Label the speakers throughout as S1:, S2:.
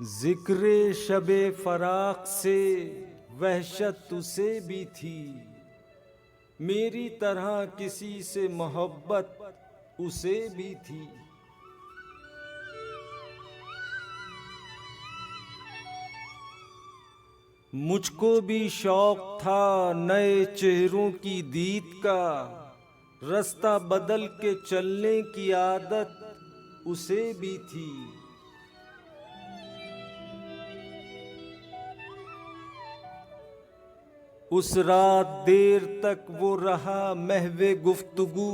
S1: जिक्रे शबे फराक से वहशत उसे भी थी, मेरी तरह किसी से मोहब्बत उसे भी थी। मुझको भी शौक था नए चेहरों की दीद का, रास्ता बदल के चलने की आदत उसे भी थी। उस रात देर तक वो रहा महवे गुफ्तगू,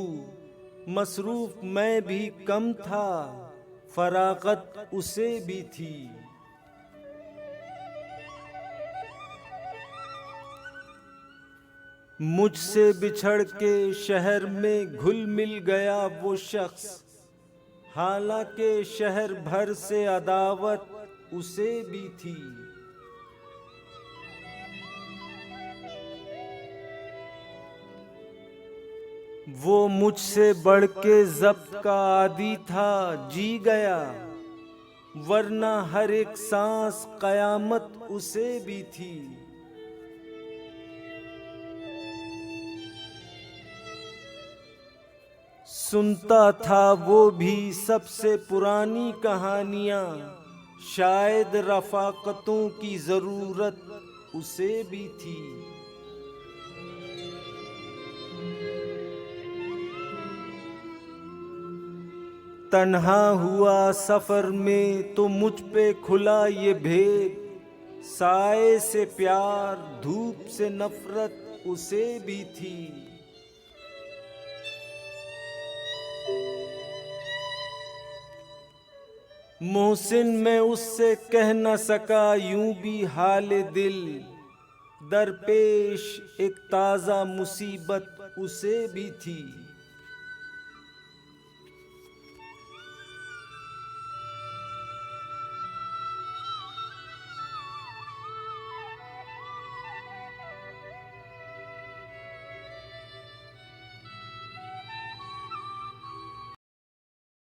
S1: मसरूफ मैं भी कम था, फरागत उसे भी थी। मुझसे बिछड़ के शहर में घुल मिल गया वो शख्स, हालांकि शहर भर से अदावत उसे भी थी। वो मुझसे बढ़ के ज़ब्त का आदी था, जी गया, वरना हर एक सांस कयामत उसे भी थी। सुनता था वो भी सबसे पुरानी कहानियां, शायद रफाकतों की जरूरत उसे भी थी। तन्हा हुआ सफर में तो मुझ पे खुला ये भेद, साए से प्यार धूप से नफरत उसे भी थी। मोहसिन मैं उससे कह न सका यूं भी हाल दिल, दरपेश एक ताज़ा मुसीबत उसे भी थी।